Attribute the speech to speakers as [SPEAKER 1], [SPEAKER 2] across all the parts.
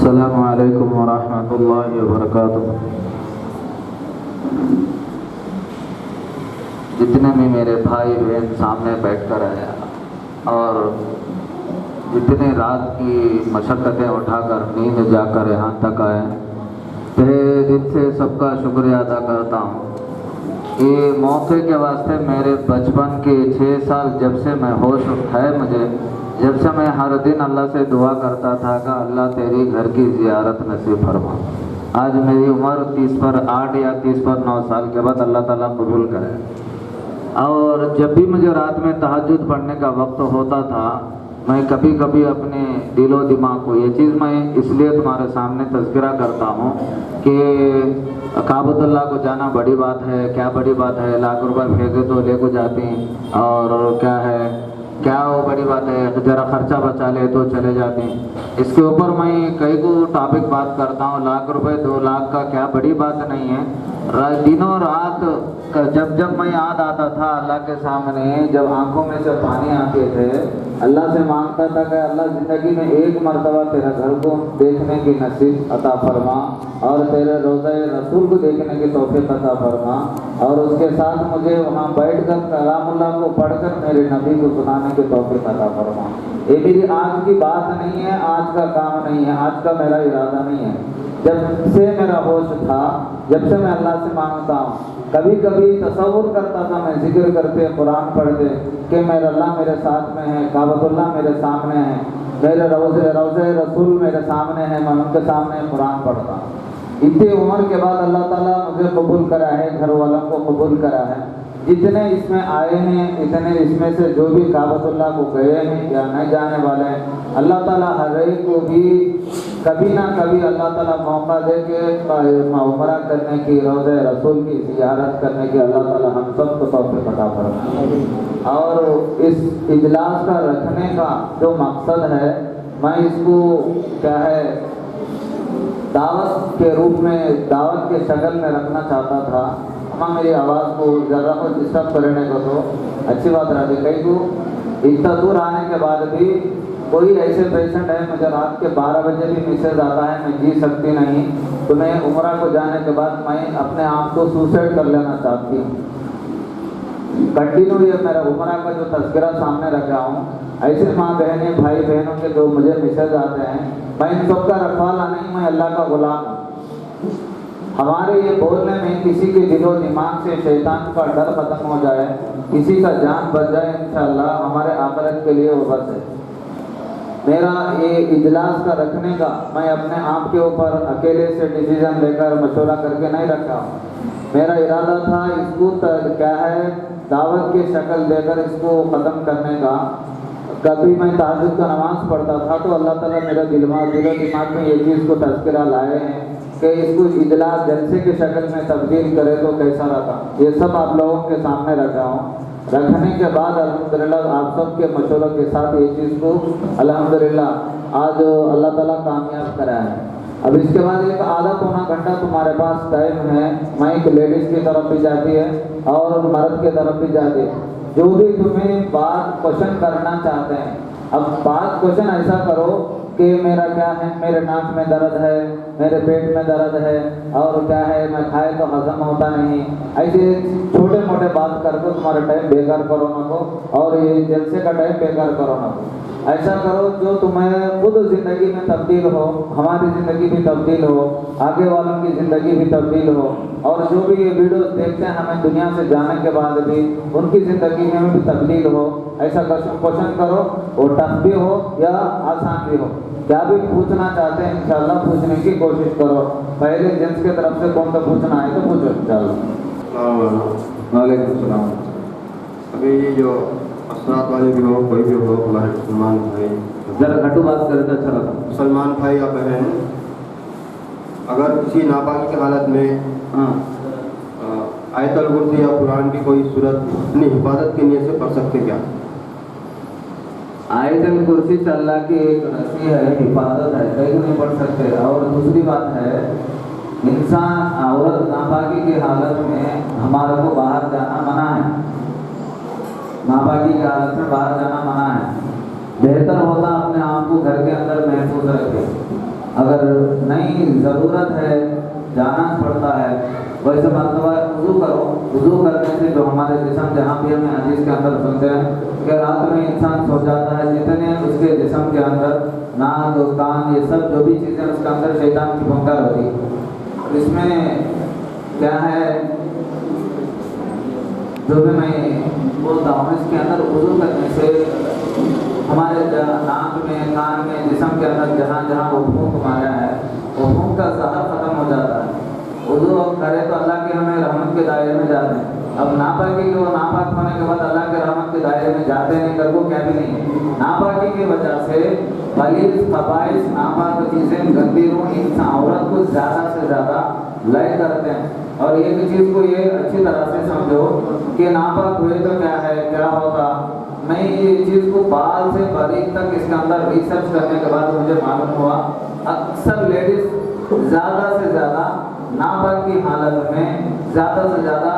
[SPEAKER 1] अस्सलामु अलैकुम वरहमतुल्लाहि वबरकातुहू। जितने भी मेरे भाई बहन सामने बैठकर आया और जितने रात की मशक्क़तें उठाकर नींद जाकर यहाँ तक आए, तहे दिल से सबका शुक्रिया अदा करता हूँ। ये मौके के वास्ते मेरे बचपन के 6 साल जब से मैं होश उठाए मुझे, जब से मैं हर दिन अल्लाह से दुआ करता था कि अल्लाह तेरी घर की ज़ियारत नसीब फरमा। आज मेरी उम्र 30 पर 8 या 30 पर 9 साल के बाद अल्लाह ताला कबूल करे। और जब भी मुझे रात में तहज्जुद पढ़ने का वक्त होता था, मैं कभी कभी अपने दिलो दिमाग को, ये चीज़ मैं इसलिए तुम्हारे सामने तज़किरा करता हूँ कि काबतुल्लाह को जाना बड़ी बात है। क्या बड़ी बात है? लाख रुपए फेंके तो ले को जाती, और क्या वो बड़ी बात है? ज़रा खर्चा बचा ले तो चले जाते हैं। इसके ऊपर मैं कई को टॉपिक बात करता हूँ। लाख रुपए 2 लाख का क्या बड़ी बात नहीं है। दिनों रात जब मैं याद आता था अल्लाह के सामने, जब आंखों में से पानी आते थे, अल्लाह से मांगता था कि अल्लाह ज़िंदगी में एक मरतबा तेरा घर को देखने की नसीब अता फरमा और तेरे रोज़ा रसूल को देखने की तौफीक अता फरमा, और उसके साथ मुझे वहाँ बैठकर कलामुल्लाह को पढ़कर मेरे नबी को सुनाने की तौफीक अता फरमा। ये मेरी आज की बात नहीं है, आज का काम नहीं है, आज का मेरा इरादा नहीं है। जब से मेरा होश था, जब से मैं अल्लाह से मांगता हूँ, कभी कभी तसव्वुर करता था मैं जिक्र करते कुरान पढ़ते कि मेरा अल्लाह मेरे साथ में है, काबतुल्लाह मेरे सामने है, मेरे रोज़े रसूल मेरे सामने है, मैं उनके सामने कुरान पढ़ता हूँ। इतनी उम्र के बाद अल्लाह ताला मुझे कबूल करा है, घर वालों को कबूल करा है। जितने इसमें आए हैं, इतने इसमें से जो भी काबतुल्लाह को गए हैं या नहीं जाने वाले हैं, अल्लाह ताला हर एक को भी कभी ना कभी अल्लाह ताला मौका दे के उम्रा करने की, रोज़े रसूल की ज़ियारत करने की अल्लाह ताला हम सब को तौफीक अता फरमाए। और इस इजलास का रखने का जो मकसद है, मैं इसको क्या है दावत के रूप में, दावत के शक्ल में रखना चाहता था। हम मेरी आवाज़ को ज़रा को डिस्टर्ब करने को तो अच्छी बात रही। कई को इतना दूर आने के बाद भी कोई ऐसे पेशेंट है, मुझे रात के 12 बजे भी मैसेज आता है मैं जी सकती नहीं, तो मैं उम्रा को जाने के बाद मैं अपने आप को सुसाइड कर लेना चाहती हूँ। कंटिन्यू ये मेरा उम्रा का जो तस्करा सामने रखा हूँ, ऐसे माँ बहनें भाई बहनों के जो मुझे मैसेज आते हैं, मैं इन सबका रखवाला नहीं, मैं अल्लाह का गुलाम हूँ। हमारे ये बोलने में किसी के दिलो दिमाग से शैतान का डर खत्म हो जाए, किसी का जान बच जाए, इंशाअल्लाह हमारे आखिरत के लिए वो बस है। मेरा ये इजलास का रखने का मैं अपने आप के ऊपर अकेले से डिसीजन लेकर मशवरा करके नहीं रखा हूँ। मेरा इरादा था इसको क्या है दावत की शक्ल देकर इसको ख़त्म करने का। कभी मैं तहज्जुद का नमाज़ पढ़ता था तो अल्लाह ताला मेरा दिलो दिमाग में ये चीज़ को तज़किरा लाए हैं कि इसको इजलास जलसे के शक्ल में तब्दील करे तो कैसा रहता। ये सब आप लोगों के सामने रखा हूँ। रखने के बाद अल्हम्दुलिल्लाह आप सब के मशवरों के साथ ये चीज़ को अल्हम्दुलिल्लाह आज अल्लाह ताला कामयाब करा है। अब इसके बाद एक आधा पौना घंटा तुम्हारे पास टाइम है। माइक लेडीज़ की तरफ भी जाती है और मर्द की तरफ भी जाती है। जो भी तुम्हें बात क्वेश्चन करना चाहते हैं, अब बात क्वेश्चन ऐसा करो कि मेरा क्या है, मेरे नाक में दर्द है, मेरे पेट में दर्द है, और क्या है मैं खाए तो हजम होता नहीं, ऐसे छोटे मोटे बात करके तुम्हारा टाइम बेकार करो ना को, और ये जलसे का टाइम बेकार करो ना को। ऐसा करो जो तुम्हें खुद ज़िंदगी में तब्दील हो, हमारी ज़िंदगी भी तब्दील हो, आगे वालों की ज़िंदगी भी तब्दील हो, और जो भी ये वीडियोस देखते हैं हमें दुनिया से जाने के बाद भी उनकी ज़िंदगी में भी तब्दील हो। ऐसा क्वेश्चन करो, वो टफ भी हो या आसान भी हो, क्या भी पूछना चाहते हैं इंशाल्लाह पूछने की कोशिश करो। पहले जेंट्स की तरफ से कौन सा पूछना है तो पूछो इंशाल्लाह। वालेकुम सलाम।
[SPEAKER 2] अभी ये जो असरात वाले भी हो, कोई भी हो, हमारे मुसलमान भाई,
[SPEAKER 1] जरा घटू बात करें तो अच्छा लगा।
[SPEAKER 2] मुसलमान भाई या बहन अगर किसी नापाकी की हालत में आयतल कुर्सी या कुरान की कोई सूरत अपनी हिफाजत की नीयत से पढ़ सकते क्या?
[SPEAKER 1] आयतल कुर्सी अल्लाह की एक रस्सी है, हिफाजत है, कहीं नहीं पढ़ सकते। और दूसरी बात है, इंसान औरत नापाकी की हालत में हमारे को बाहर जाना मना है। नापाकी की हालत में बाहर जाना मना है। बेहतर होता अपने आप को घर के अंदर महफूज रखे। अगर नहीं ज़रूरत है जाना पड़ता है, वैसे मरतबा वज़ू करो। वज़ू करने से जो हमारे जिस्म, जहाँ भी हमें हदीस के अंदर सुनते हैं कि रात में इंसान सो जाता है, जितने उसके जिस्म के अंदर नाक कान ये सब जो भी चीज़ें उसके अंदर शैतान की भंगार होती। इसमें क्या है जो भी मैं बोलता हूँ, इसके अंदर वज़ू करने से हमारे नाक में कान में जिस्म के अंदर जहाँ जहाँ वो फूंक मारा है वो फूंक का जहर ख़त्म हो जाता है। वज़ू करे तो अल्लाह के हमें रहमत के दायरे में जाते हैं। अब नापाकी के वो नापाक होने के बाद अल्लाह के रहमत के दायरे में जाते नहीं, कर वो क्या भी नहीं है। नापाकी की वजह से गलीज़ खबाइस नापाक चीज़ें गंदी रूह इंसान औरत को ज़्यादा से ज़्यादा लय करते हैं। और एक चीज़ को ये अच्छी तरह से समझो कि नापाक हुए तो क्या है, क्या होता। मैं ये चीज़ को बाल से बारीक तक इसके अंदर रिसर्च करने के बाद मुझे मालूम हुआ, अक्सर लेडीज़ ज़्यादा से ज़्यादा नापाक की हालत में ज़्यादा से ज़्यादा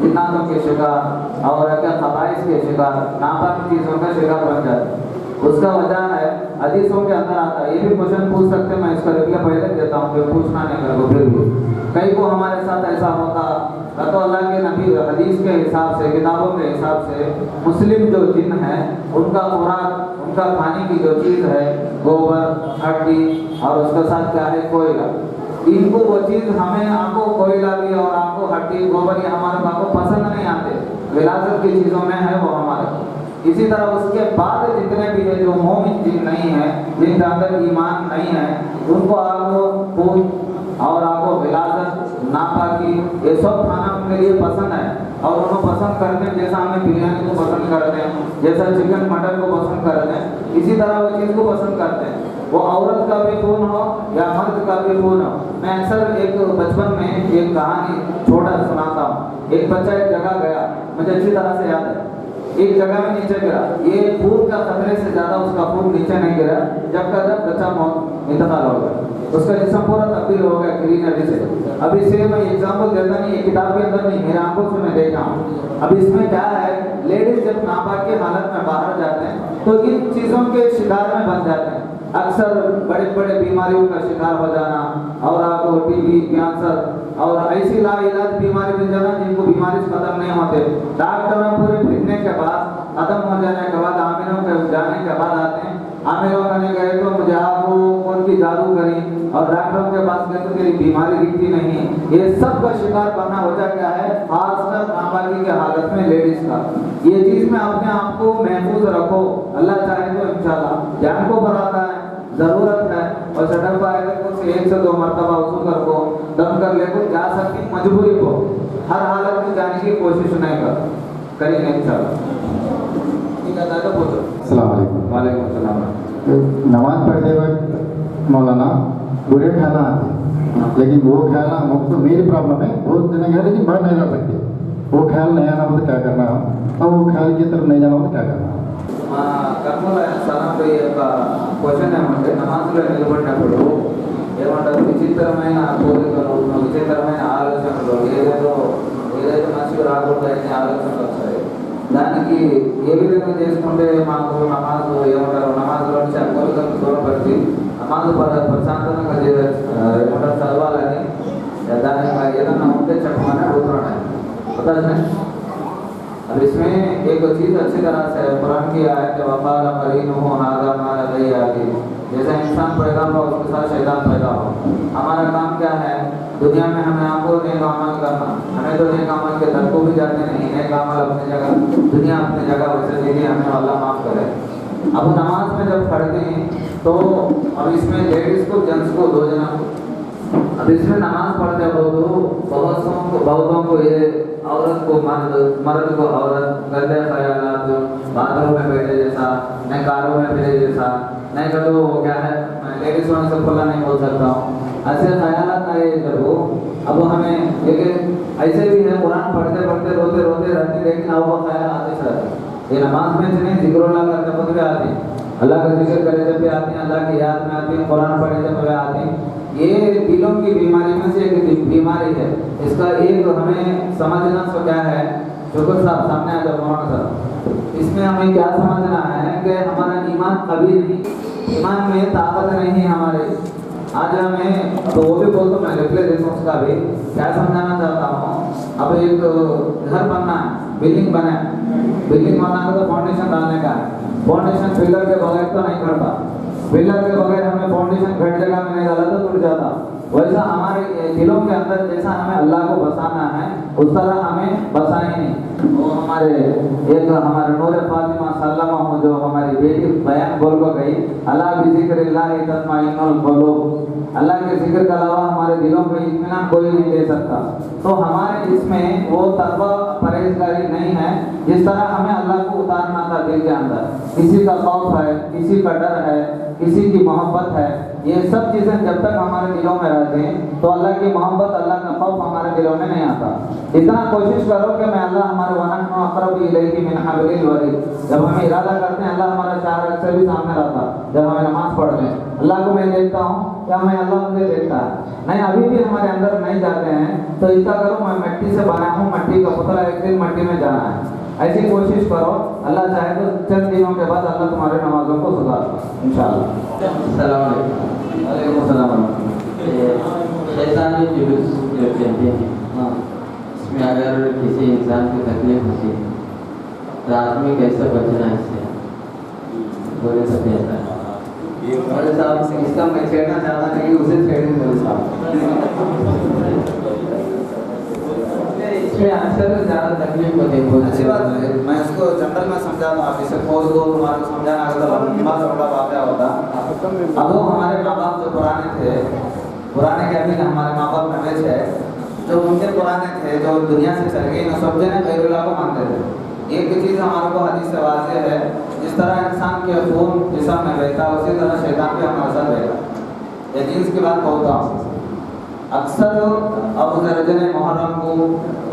[SPEAKER 1] जिन्नातों के शिकार और क्या खबाइस के शिकार, नापाक चीज़ों का शिकार बन जाते हैं। उसका वजह है हदीसों के अंदर आता है। ये भी क्वेश्चन पूछ सकते हैं, मैं इसका रिप्लाई पहले देता हूँ, फिर पूछना नहीं करो। फिर भी कई को हमारे साथ ऐसा होता तो अल्लाह के नबी हदीस के हिसाब से, किताबों के हिसाब से मुस्लिम जो जिन है उनका खुराक, उनका खाने की जो चीज़ है गोबर, हड्डी और उसके साथ क्या है कोयला। इनको वो चीज़ हमें आपको कोयला भी और आपको हड्डी गोबर ये हमारे को पसंद नहीं आते, विरासत की चीज़ों में है वो हमारे। इसी तरह उसके बाद जितने भी है जो मोमिन जिन नहीं है, जिनके अंदर ईमान नहीं है, उनको आपको खून और आपको विलासत नापाकी ये सब खाना उनके लिए पसंद है। और उनको पसंद करते हैं जैसा हमें बिरयानी को पसंद करते हैं, जैसा चिकन मटन को पसंद करते हैं, इसी तरह वो चीज़ को पसंद करते हैं। वो औरत का भी खून हो या मर्द का भी खून हो। मैं अक्सर एक बचपन में एक कहानी छोटा सुनाता हूँ। एक बच्चा एक जगह गया, मुझे अच्छी तरह से याद है, एक जगह में नीचे गिरा। ये खून का खतरे से ज़्यादा उसका खून नीचे नहीं गिरा, जब का जब बच्चा मौत इंतकाल हो गया, उसका जिस्म पूरा तब्दील हो गया ग्रीनरी से। अब इसे मैं एग्जाम्पल देता नहीं, ये किताब के अंदर नहीं, मेरे आंखों से मैं देखा हूँ। अब इसमें क्या है, लेडीज जब नापाक की हालत में बाहर जाते हैं तो इन चीज़ों के शिकार में बन जाते हैं। अक्सर बड़े बड़े बीमारियों का शिकार हो जाना और आपको टीबी, कैंसर और ऐसी लाइलाज बीमारी मिल जाना जिनको बीमारी से खत्म नहीं होते। डॉक्टरों पूरे फिरने के बाद, खत्म हो जाने के बाद, आमिरों के जाने के बाद आते हैं, आमिरों कहने गए तो मुझे आपको कौन की जादू करी, और डॉक्टरों के पास गए तो तेरी बीमारी दिखती नहीं। ये सब का शिकार बनना होता क्या है, खासकर नापाकी के हालत में लेडीज का। ये चीज़ में अपने आप को महफूज रखो, अल्लाह चाहे तो इंशाल्लाह जान को बढ़ाता है, ज़रूरत है। और सड़क पर आएगा कुछ 1 से 2 मरतबा वज़ू कर को दम कर ले को जा सकती, मजबूरी को हर हालत में जाने की कोशिश नहीं करेंगे इंशाल्लाह। ठीक है दादा, बोलो।
[SPEAKER 3] अस्सलाम वालेकुम।
[SPEAKER 1] वालेकुम अस्सलाम।
[SPEAKER 3] नमाज पढ़ते वक्त मौलाना बुरे ख्याल आते हैं, लेकिन वो ख्याल मुझको मेरी प्रॉब्लम है, बहुत जने कह रहे कि बढ़ नहीं रह सकते, वो ख्याल नहीं आना हो तो क्या करना हो, और वो ख्याल की तरफ नहीं जाना हो तो क्या करना हो?
[SPEAKER 1] సలాంపై యొక్క క్వశ్చన్ ఏమంటే నమాజులో నిలబడినప్పుడు ఏమంటారు, విచిత్రమైన కోరికలు, విచిత్రమైన ఆలోచనలు, ఏదైతే మనసుకు రాకూడదని ఆలోచనలు వస్తాయి. దానికి ఏ విధంగా చేసుకుంటే మాకు నమాజు ఏమంటారు, నమాజులో నుంచి ఆ కోరికలను దూరపరిచి నమాజు ప్రశాంతంగా ఏమంటారు చదవాలని దానికి ఏదన్నా ఉంటే చెప్పమని అడుగుతున్నాను. बताइए। अब इसमें एक चीज़ अच्छी तरह से कुरान की आयत है, वक़ाल क़रीनुहु हाज़ा मा लदय्या अतीद। जैसे इंसान पैदा हो उसके साथ शैतान पैदा हो। हमारा काम क्या है, दुनिया में हमें आपको नेक अमल करना, हमें तो नेक अमल के दर को भी जाते नहीं, नेक अमल अपनी जगह, दुनिया अपनी जगह, वैसे दीदी हमें अल्लाह माफ़ करे। अब नमाज में जब पढ़ते हैं तो अब इसमें लेडीज़ को जेंट्स को 2 जना, अब इसमें नमाज पढ़ते बहुतों को ये औरत को मर्द को औरत, गंदे ख्यालात, बाथरूम में बैठे जैसा, नहीं कारों में बैठे जैसा, नहीं का तो क्या है, लेडीज होने से खुला नहीं बोल सकता हूँ, ऐसे ख्यालात आए जब वो। अब हमें लेकिन ऐसे भी है, कुरान पढ़ते पढ़ते रोते रोते रहते, लेकिन अब वो ख्याल आते सर ये नमाज में नहीं, जिक्रोल्लाह करते खुद भी आते हैं, अल्लाह का जिक्र करे जब भी आते हैं, अल्लाह की याद में आती है, कुरान पढ़े जब भी आते हैं। ये दिलों की बीमारी में से एक बीमारी है। इसका एक हमें समझना तो क्या है, शुक्र साहब सामने आ जाओ मौलाना साहब, इसमें हमें क्या समझना है कि हमारा ईमान कभी नहीं, ईमान में ताकत नहीं है हमारे, आज हमें तो वो भी बोल तो मैं रिप्लाई देता हूँ उसका भी क्या समझाना चाहता हूँ। अब एक घर बनना है, बिल्डिंग बना है, बिल्डिंग बनाना तो फाउंडेशन डालने का है। फाउंडेशन पिलर के बगैर तो नहीं खड़ता, पिलर के बगैर हमें फाउंडेशन घट जगह में नहीं डाला तो टूट जाता। वैसा हमारे दिलों के अंदर जैसा हमें अल्लाह को बसाना है उस तरह हमें बसाए नहीं। वो हमारे एक हमारे नूर फातिमा सल्लमा हो जो हमारी बेटी बयान बोल को गई, अल्लाह भी जिक्रिल्लाह तत्माइनुल कुलूब, अल्लाह के जिक्र के अलावा हमारे दिलों में इत्मीनान कोई नहीं दे सकता। तो हमारे इसमें वो तकवा परहेजगारी नहीं है जिस तरह हमें अल्लाह को उतारना था दिल के अंदर। किसी का खौफ है, किसी का डर है, किसी की मोहब्बत है, ये सब चीज़ें जब तक हमारे दिलों में रहती हैं तो अल्लाह की मोहब्बत, अल्लाह का खौफ हमारे दिलों में नहीं आता। इतना कोशिश करो कि मैं अल्लाह हमारे वनहनु अक़रबु इलैहि मिन हब्लिल वरीद, जब हम इरादा करते हैं अल्लाह हमारा चार अक्सर भी सामने रहता। जब हमें नमाज पढ़ते हैं अल्लाह को मैं देखता हूँ, क्या मैं अल्लाह मुझे देखता है? नहीं, अभी भी हमारे अंदर नहीं जाते हैं तो इसका करो मैं मिट्टी से बना हूँ, मिट्टी का पुतला, एक दिन मिट्टी में जाना है। ऐसी कोशिश करो, अल्लाह चाहे तो चंद दिनों के बाद अल्लाह तुम्हारे नमाजों को सुधार इंशाअल्लाह।
[SPEAKER 4] अस्सलाम वालेकुम।
[SPEAKER 1] वालेकुम सलाम।
[SPEAKER 4] शैतानी जुलूस जो कहते हैं,
[SPEAKER 1] हाँ,
[SPEAKER 4] इसमें अगर किसी इंसान को तकलीफ होती है तो आदमी कैसे बचना इससे बोले तो कहता है।
[SPEAKER 1] बड़े साहब इसका मैं छेड़ना चाहता था कि उसे छेड़ने बड़े साहब
[SPEAKER 4] इसमें अक्सर ज़्यादा तकलीफ होती है। बहुत
[SPEAKER 1] अच्छी बात है, मैं उसको जनरल में समझाता हूँ। आप इसे खोज दो, तुम्हारे समझाना अगर तो लंबा चौड़ा वाक़या होता। अब वो हमारे माँ बाप जो पुराने थे, पुराने क्या भी हमारे माँ बाप नवे थे, जो उनके पुराने थे जो दुनिया से चल गए, न समझे न गैरुल्लाह को मानते थे। एक चीज़ हमारे को हदीस से वाज़ेह है, जिस तरह इंसान के खून जिस्म में बहता है उसी तरह शैतान भी हमारे साथ बहता। ये चीज़ की बात बोलता हूँ। अक्सर अब दर्जन मुहर्रम को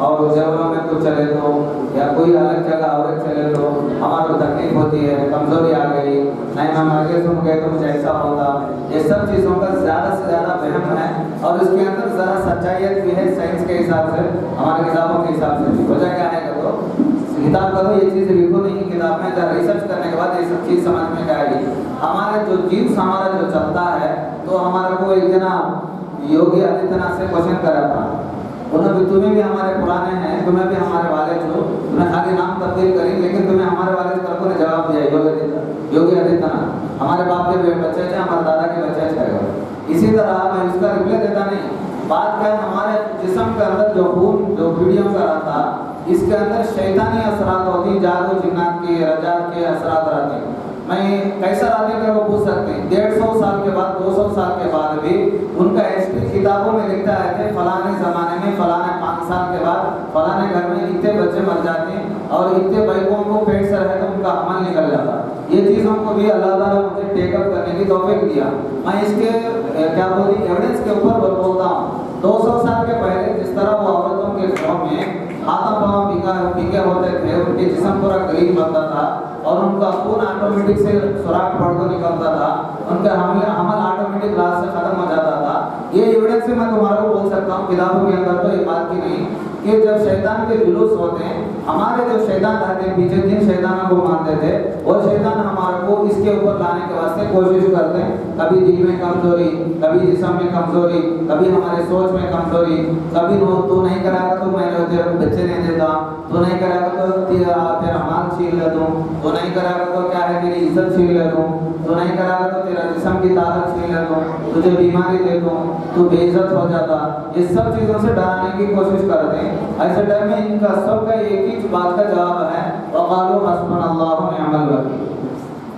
[SPEAKER 1] और जबरों में कुछ चले तो या कोई अलग जगह और चले तो हमारे को तकलीफ होती है, कमजोरी आ गई, नहीं हम आगे सुन गए तो मुझे ऐसा होता। ये सब चीज़ों का ज़्यादा से ज़्यादा वहम है और इसके अंदर ज़रा सच्चाइयत भी है साइंस के हिसाब से, हमारी किताबों के हिसाब से भी। वजह क्या है तो किताब करो, ये चीज़ लिखो नहीं, किताब में जब रिसर्च करने के बाद ये सब चीज़ समझ में आएगी। हमारे जो जीव हमारा जो चलता है तो हमारे को एक जना योगी आदित्यनाथ से क्वेश्चन करा था, उन्होंने तुम्हें भी हमारे पुराने हैं, तुम्हें भी हमारे वाले जो तुम्हें खाली नाम तब्दील करी, लेकिन तुम्हें हमारे वाले तरफ ने जवाब दिया योगी आदित्यनाथ हमारे बाप के बच्चे थे, हमारे दादा के बच्चे थे। इसी तरह मैं उसका रिप्लाई देता नहीं। बात क्या है, हमारे जिस्म के अंदर जो खून जो पीढ़ियों का रहता, इसके अंदर शैतानी असरात होती, जादू जिन्नात के रजात के असरात रहते। मैं कैसा आदमी का वो पूछ सकते हैं, 150 साल के बाद 200 साल के बाद भी उनका हिस्ट्री किताबों में लिखता है कि फलाने ज़माने में फलाने 5 साल के बाद फलाने घर में इतने बच्चे मर जाते हैं और इतने बैकों को पेट से रहे तो उनका अमल निकल जाता। ये चीज़ों को भी अल्लाह ताला मुझे टेकअप करने की तौफीक दिया। मैं इसके क्या बोली एविडेंस के ऊपर बोलता हूँ। 200 साल के पहले जिस तरह वो औरतों के घरों में हाथा पाँव बिके होते थे, उनके जिस्म पूरा ग्रीन बनता था और उनका खून ऑटोमेटिक से सुराख पड़ को निकलता था, उनका हमल ऑटोमेटिक रात से खत्म हो जाता था। ये एविडेंस से मैं तुम्हारा को बोल सकता हूँ, किताबों के अंदर तो ये बात की नहीं कि जब शैतान के जुलूस होते हैं, हमारे जो शैतान रहते हैं पीछे, जिन शैतानों को मानते थे वो शैतान हमारे को इसके ऊपर लाने के वास्ते कोशिश करते हैं। कभी दिल में कमजोरी, कभी जिस्म में कमजोरी, कभी हमारे सोच में कमजोरी, कभी तू नहीं कराएगा तो मैं तेरे बच्चे नहीं देता, तू नहीं कराएगा तो तेरा माल छीन ले दूँ, तू नहीं कराएगा तो क्या है तेरी इज्जत छीन ले दूँ, तू नहीं कराएगा तो तेरा जिस्म की ताकत छीन ले दूँ, तुझे बीमारी दे दूँ, तू बेइज्जत हो जाता। ये सब चीज़ों से डराने की कोशिश करते हैं। ऐसे टाइम में इनका सबका एक ही बात का जवाब है, वक़ालू हस्बुनल्लाहु व निअमल वकील।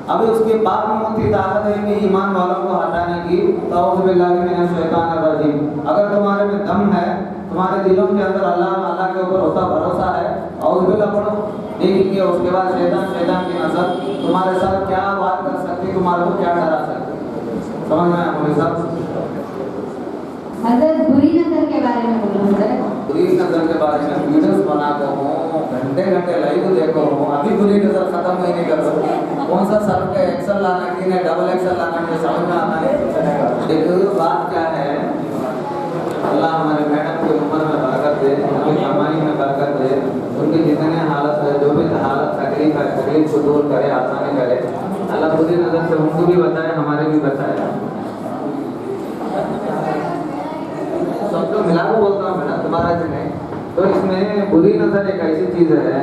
[SPEAKER 1] अभी उसके बाद में उनकी ताकत है कि ईमान वालों को हटाने की, तऊज़ु बिल्लाहि मिनश शैतानिर रजीम। अगर तुम्हारे में दम है, तुम्हारे दिलों के अंदर अल्लाह के ऊपर होता भरोसा है, औज़ु बिल्लाह पढ़ो, देखेंगे उसके बाद शैतान की नज़र तुम्हारे साथ क्या बात कर सकती, तुम्हारे को क्या डरा सकती। समझ में आया साहब?
[SPEAKER 5] हज़रत बुरी नज़र के बारे में बोलो। हज़रत
[SPEAKER 1] बुरी नज़र के बारे में वीडियोस बना को हूँ, घंटे लाइव देखो हूँ, अभी बुरी नज़र खत्म ही नहीं कर सकती। कौन सा सर का एक्सल लाना कि नहीं डबल एक्सल लाना, मुझे समझ में आता नहीं। देखो बात क्या है, अल्लाह हमारे मैडम की उम्र में बरकत दे, उनकी कमाई में बरकत दे, उनकी जितने हालत है, जो भी हालत तकलीफ है, तकलीफ को दूर करे, आसानी करे। अल्लाह बुरी नज़र से उनको भी बताए, हमारे भी बताए। तो मिला को बोलता हूँ बेटा तुम्हारा से नहीं। तो इसमें बुरी नजर एक ऐसी चीज है,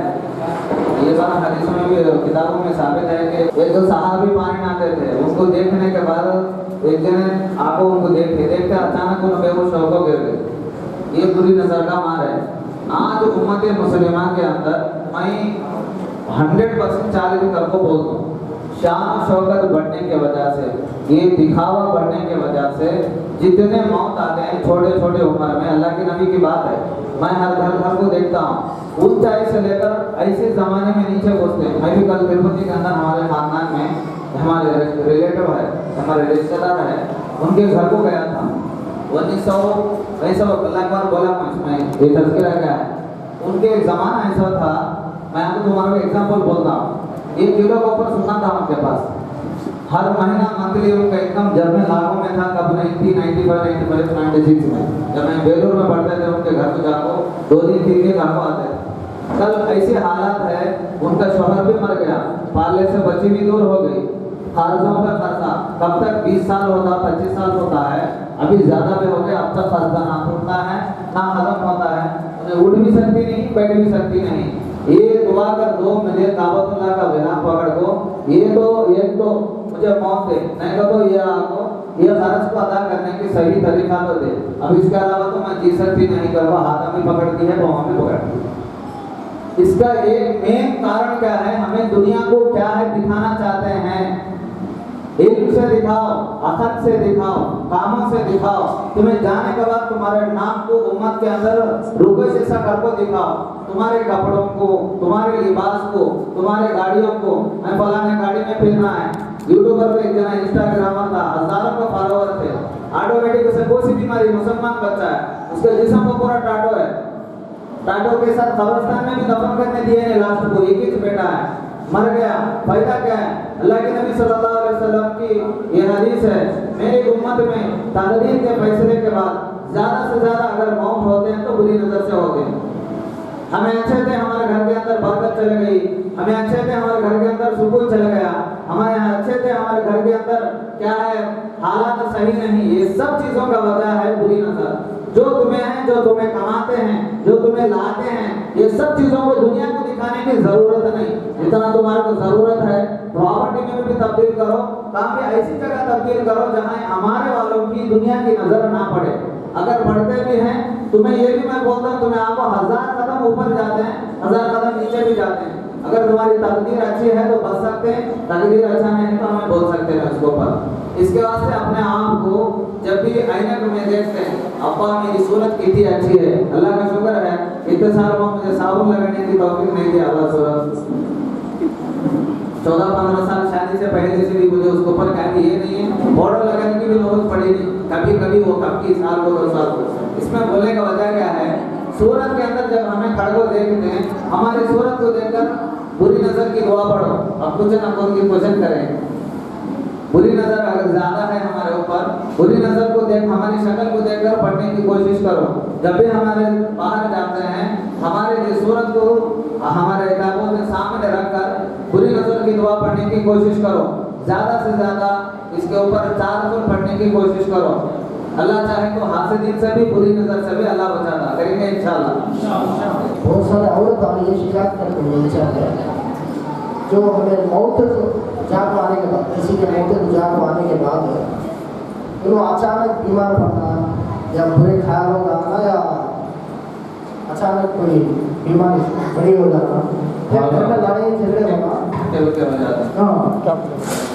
[SPEAKER 1] ये बात हदीसों में भी किताबों में साबित है कि एक दो सहाबी पानी नहाते थे, उनको देखने के बाद एक जने आंखों उनको देखते अचानक उन बेहोश होकर गिर गए। ये बुरी नजर का मार है। आज उम्मत मुसलिमा के अंदर मैं 100% चालीस करको बोलता हूँ, शान शौकत बढ़ने की वजह से, ये दिखावा बढ़ने की वजह से जितने मौत आते हैं छोटे छोटे उम्र में, अल्लाह के नबी की बात है, मैं हर घर को देखता हूँ, ऊंचाई से लेकर ऐसे जमाने में नीचे पहुंचते हैं। मैं भी कल तिरुपति के अंदर हमारे खानदान में हमारे रिलेटिव है, हमारे रिश्तेदार है, उनके घर को गया था। 1900 अल्लाह बोला मैं ये तस्करा क्या है, उनके एक जमाना ऐसा था, मैं आपको तुम्हारा एग्जाम्पल बोलता हूँ। 1 किलो का ऊपर सुनना था उनके पास, हर महीना मंथली उनका इनकम जब मैं लाखों में था, कब 90, 95, 95, 96 में जब मैं बेलूर में पढ़ते थे, उनके घर को जाको 2 दिन 3 दिन घर को आते थे। कल ऐसे हालात है, उनका शौहर भी मर गया, पाले से बच्ची भी दूर हो गई, कर्जों पर कर्जा, कब तक 20 साल होता 25 साल होता है, अभी ज्यादा भी हो गया, अब तक कर्जा ना टूटता है ना खत्म होता है, उन्हें उठ भी सकती नहीं बैठ भी सकती नहीं। ये दुआ कर दो मुझे काबतुल्लाह का विराम पकड़ दो, ये तो एक तो मुझे मौत दे, नहीं तो ये आपको ये खर्च को अदा करने की सही तरीका तो दे। अब इसके अलावा तो मैं जी सकती नहीं, करवा हाथ में पकड़ दी है, पाँव में पकड़ दी। इसका एक मेन कारण क्या है, हमें दुनिया को क्या है दिखाना चाहते हैं, इल्म से दिखाओ, अखत से दिखाओ, कामों से दिखाओ। तुम्हें जाने के बाद तुम्हारे नाम को उम्मत के अंदर रुपए जैसा करको दिखाओ, तुम्हारे कपड़ों को, तुम्हारे लिबास को, तुम्हारे गाड़ियों को, मैं फलाने गाड़ी में फिरना है। यूट्यूबर पे एक जना इंस्टाग्रामर था, हजारों का फॉलोअर थे, ऑटोमेटिक उसे कोई सी बीमारी, मुसलमान बच्चा है, उसके जिस्म को पूरा टाटो है, टाटो के साथ कब्रिस्तान में भी दफन करने दिए हैं लास्ट को, एक ही बेटा है, मर गया, फायदा क्या है। अल्लाह के नबी सल्लल्लाहु अलैहि वसल्लम की ये हदीस है, मेरी उम्मत में तकदीर के फैसले के बाद ज्यादा से ज्यादा अगर मौत होते हैं तो बुरी नजर से होते हैं। हमें अच्छे थे, हमारे घर के अंदर बरकत चले गई, हमें अच्छे थे, हमारे घर के अंदर सुकून चला गया, हमारे यहाँ अच्छे थे, हमारे घर के अंदर क्या है हालात सही नहीं, ये सब चीजों का वजह है बुरी नजर। जो तुम्हें है, जो तुम्हें कमाते हैं, जो तुम्हें लाते हैं, ये सब चीजों को दुनिया को दिखाने की जरूरत नहीं। जितना तुम्हारे को जरूरत है प्रॉपर्टी में भी तब्दील करो, काम भी ऐसी जगह तब्दील करो जहाँ हमारे वालों की दुनिया की नजर ना पड़े। अगर बढ़ते भी हैं, तुम्हें ये भी मैं बोलता हूँ, तुम्हें आपको 1000 कदम ऊपर जाते हैं, 1000 कदम नीचे भी जाते हैं। अगर तुम्हारी तकदीर अच्छी है तो बच सकते हैं, तकदीर अच्छा नहीं तो हमें बोल सकते हैं उसके ऊपर। इसके वास्ते अपने आप को जब भी आईने में देखते हैं, अब्बा मेरी सूरत कितनी अच्छी है, अल्लाह का शुक्र है, इतने साल में मुझे साबुन लगाने की तौफीक नहीं दी अल्लाह सूरत। 14-15 साल शादी से पहले से भी मुझे उसके ऊपर क्या ये नहीं है, बॉर्डर लगाने की भी नौबत पड़ी नहीं, कभी कभी वो कब की साल को 2 साल को। इसमें बोलने का वजह क्या है, सूरत के अंदर जब हमें खड़े को देखते हैं, हमारी सूरत को देखकर बुरी नजर की दुआ पढ़ो। अब कुछ ना कुछ की क्वेश्चन करें, बुरी नजर अगर ज्यादा है हमारे ऊपर, बुरी नजर को देख, हमारी शक्ल को देखकर पढ़ने की कोशिश करो। जब भी हमारे बाहर जाते हैं, हमारे सूरत को हमारे किताबों के सामने रखकर बुरी नजर की दुआ पढ़ने की कोशिश करो। ज्यादा से ज्यादा इसके ऊपर 4 सुर पढ़ने की कोशिश करो। अल्लाह चाहे तो हासिदीन से भी, बुरी नजर से भी अल्लाह बचाता करेंगे इंशाअल्लाह।
[SPEAKER 6] बहुत सारे औरत हमें ये शिकायत करते हैं इंशाअल्लाह, जो हमें मौत जाग आने के बाद, किसी के मौत जाग आने के बाद उन्होंने अचानक बीमार पड़ना या बुरे ख्यालों का आना या अचानक कोई बीमारी बड़ी हो जाना, फिर घर में लड़ाई झगड़े होना, हाँ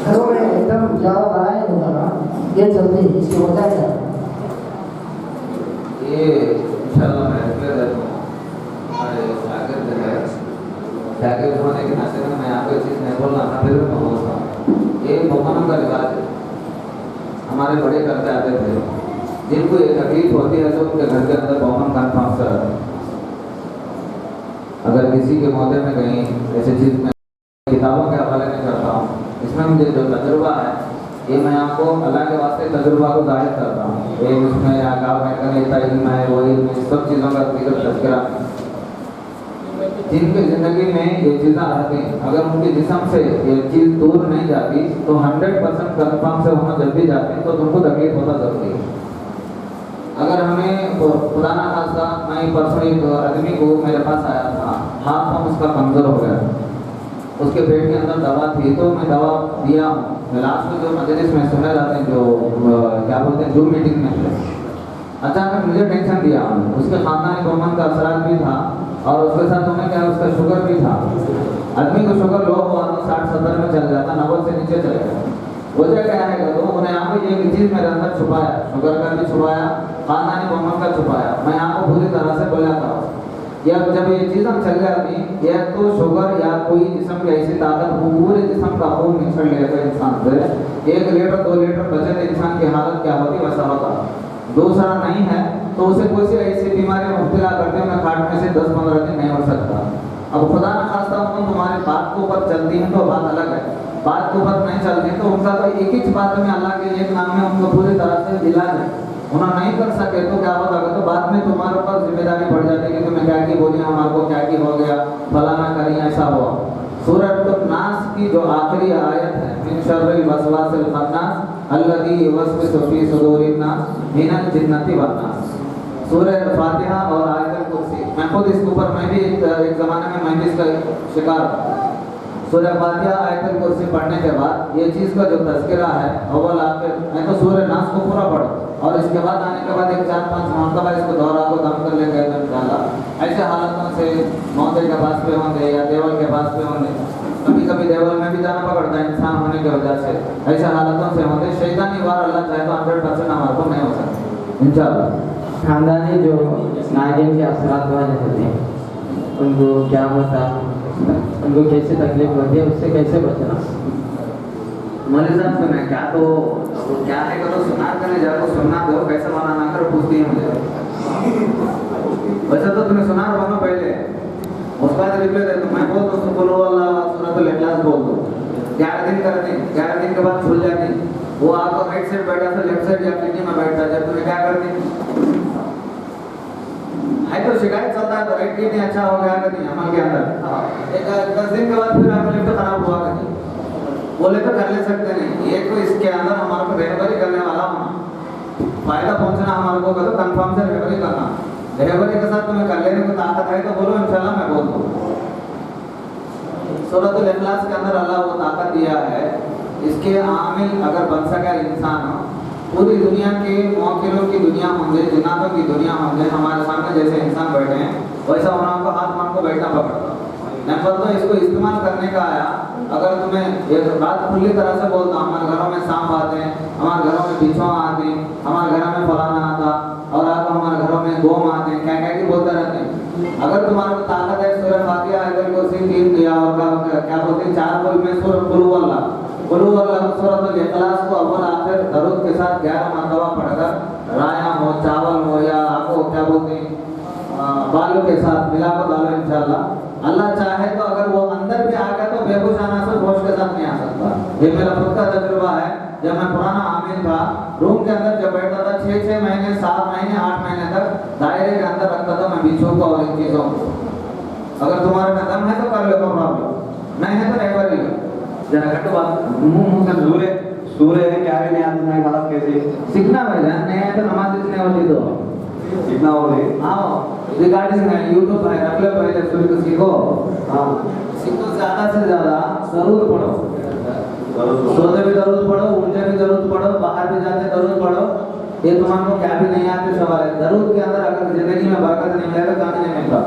[SPEAKER 6] घरों में एकदम ज़्यादा लड़ाई हो जाना, ये चलती है, इसकी वजह क्या है?
[SPEAKER 1] ये इंशाअल्लाह मैं हमारे शागिर्द होने के नाते में मैं आपको चीज़ नहीं बोलना था, फिर मैं बोलता हूँ। ये बमनों का रिवाज है, हमारे बड़े करते आते थे, जिनको ये तकलीफ होती है तो उनके घर के अंदर बमन कन्फर्म से रहता है। अगर किसी के मौके में कहीं ऐसी चीज़ में किताबों के हवाले में करता हूँ, इसमें मुझे जो तजुर्बा है ये मैं आपको अल्लाह के वास्ते तजुर्बा को जाहिर करता हूँ। ये उसमें आगाह में इतना इल्म है, वही सब चीज़ों का तस्करा। जिनकी ज़िंदगी में ये चीज़ें रहती हैं, अगर उनके जिस्म से ये चीज़ दूर नहीं जाती तो 100% कन्फर्म से वहाँ जब भी जाते हैं तो तुमको तकलीफ होता जरूरी है। अगर हमें खुदा ना खास्ता मैं परसों एक आदमी को मेरे पास आया था, हाथ पाँव उसका कमज़ोर हो गया, उसके पेट के अंदर दवा थी, तो मैं दवा दिया हूँ। लास्ट में जो मजलिस में सुने जाते हैं, जो क्या बोलते हैं, जूम मीटिंग में, अचानक मुझे टेंशन दिया। उसके खानदानी कौमन का असरात भी था और उसके साथ उन्हें क्या उसका शुगर भी था। आदमी को शुगर लो हुआ तो 60-70 में चल जाता, 90 से नीचे चले गया। वजह क्या है तो उन्हें यहाँ पे एक चीज़ मेरे अंदर छुपाया, शुगर का भी छुपाया, खानदानी कौमन का छुपाया। मैं यहाँ को पूरी तरह से बोला था या जब ये चीज़ हम चल जाती, यह तो शुगर या कोई जिस्म की ऐसी ताकत पूरे जिस्म का खून निचड़ लेगा इंसान से, 1 लीटर 2 लीटर बचे तो इंसान की हालत क्या होती वैसा होता। दूसरा नहीं है तो उसे कोई सी ऐसी बीमारी में मुब्तला करते हैं, मैं खाट में से 10-15 दिन नहीं हो सकता। अब खुदा न खास्ता उन तुम्हारे बात के ऊपर चलती हैं तो बात अलग है, बात के ऊपर नहीं चलती तो उनका तो एक ही बात में अल्लाह के एक नाम में उनको पूरी तरह से इलाज है। उन्हें नहीं कर सके तो क्या होगा तो बाद में तुम्हारे ऊपर जिम्मेदारी पड़ जाती है कि तुम्हें क्या की बोली, हमारे को क्या की हो गया, फलाना करी, ऐसा हुआ। सूरह नास की जो आखिरी आयत है, मिन शर्रिल वसवासिल खन्नास अल्लज़ी युवस्विसु फी सुदूरिन नास मिनल जिन्नति वन नास। सूरह फातिहा और आयतुल कुर्सी, मैं खुद इसके ऊपर मैं भी एक ज़माने में मैं भी इसका शिकार था। सूरह फातिहा आयतुल कुर्सी पढ़ने के बाद ये चीज़ का जो तज़किरा है अव्वल आखिर, मैं तो सूरह नास को पूरा पढ़ा और इसके बाद आने के बाद एक 4-5 मरतबा इसको दोहरा को दम कर लेंगे तो इंशाअल्लाह ऐसे हालातों से मौते के पास पे होंगे या देवल के पास पे होंगे, कभी कभी देवल में भी जाना पकड़ता है इंसान होने की वजह से, ऐसे हालातों से होंगे। शैतानी वार अल्लाह चाहे तो 100% हमारे को नहीं हो सकते इंशाअल्लाह।
[SPEAKER 4] खानदानी जो नागिन के असरात वाले होते हैं उनको क्या होता है, उनको कैसे तकलीफ होती है, उससे कैसे बचना?
[SPEAKER 1] मौलवी साहब सुने क्या तो वो क्या है करो सुना करने जाओ, सुनना दो कैसे बनाना कर पूछती है मुझे। वैसे तो तुम्हें सुना रहा हूँ पहले, उसके बाद रिप्लाई दे दो, मैं बोल दो बोलो अल्लाह सूरत इखलास बोल दो, 11 दिन कर दी, 11 दिन के बाद खुल जाती, वो आपको राइट साइड बैठा था लेफ्ट साइड या किडनी में बैठता, जब तुम्हें क्या कर दी है तो शिकायत चलता है तो राइट किडनी अच्छा हो गया कभी अमल के अंदर, एक 10 दिन के बाद फिर आपका लेफ्ट खराब हुआ कभी, बोले तो कर ले सकते नहीं। एक तो इसके अंदर हमारे को रहबरी करने वाला होना, फायदा पहुंचना हमारे को तो कंफर्म से रहबरी करना, रहबरी के साथ तुम्हें कर लेने को ताकत है तो बोलो इंशाल्लाह मैं बोल दूँ। सूरत इखलास के अंदर अल्लाह वो ताकत दिया है, इसके आमिल अगर बन सके इंसान, पूरी दुनिया के मौकिलों की दुनिया होंगे, जिन्नातों की दुनिया होंगे, हमारे सामने जैसे इंसान बैठे हैं वैसा होना को हाथ मान को बैठना पकड़ता। नंबर तो इसको इस्तेमाल करने का आया, अगर तुम्हें एक बात खुली तरह से बोलता, हमारे घरों में सांप आते हैं, हमारे घरों में बिच्छू आते हैं, हमारे घरों में फलाना आता और आप हमारे घरों में गोम आते हैं, क्या क्या की बोलते रहते हैं। अगर तुम्हारे को ताकत है सूरह फातिहा आयतुल कुर्सी 3 दिया और क्या बोलते हैं 4 बोल में सूरह कुल हुवल्लाह सूरत इखलास को अव्वल आखिर दरूद के साथ 11 मरतबा पढ़कर राया हो, चावल हो या आपको क्या बोलते हैं बालों के साथ मिला कर डालो इंशाल्लाह। अल्लाह चाहे तो अगर वो अंदर भी आ गया तो बेहोश आना से होश के साथ नहीं आ सकता। ये मेरा खुद का तजुर्बा है। जब मैं पुराना आमिल था, रूम के अंदर जब बैठता था 6 महीने 7 महीने 8 महीने तक दायरे के अंदर रखता था मैं बिच्छू को और इन चीज़ों को। अगर तुम्हारे में दम है तो कर लो, कोई प्रॉब्लम नहीं है तो रहबर ही लो।
[SPEAKER 2] जरा घट बात मुंह से सूर्य है क्या भी नहीं आता, नहीं गलत कैसे
[SPEAKER 1] सीखना भाई नहीं है तो नमाज इसने होती तो
[SPEAKER 2] सीखना हो रही।
[SPEAKER 1] हाँ रिगार्डिंग है यूट्यूब है, रख लो पहले सूर्य को सीखो। हाँ सीखो, ज़्यादा से ज़्यादा जरूर पढ़ो, सोते भी जरूर पढ़ो, उठते भी जरूर पढ़ो, बाहर भी जाते जरूर पढ़ो। ये तुम्हारे को क्या भी नहीं आते सवाल है, जरूर के अंदर अगर जिंदगी में बरकत नहीं मिलेगा कभी नहीं मिलता।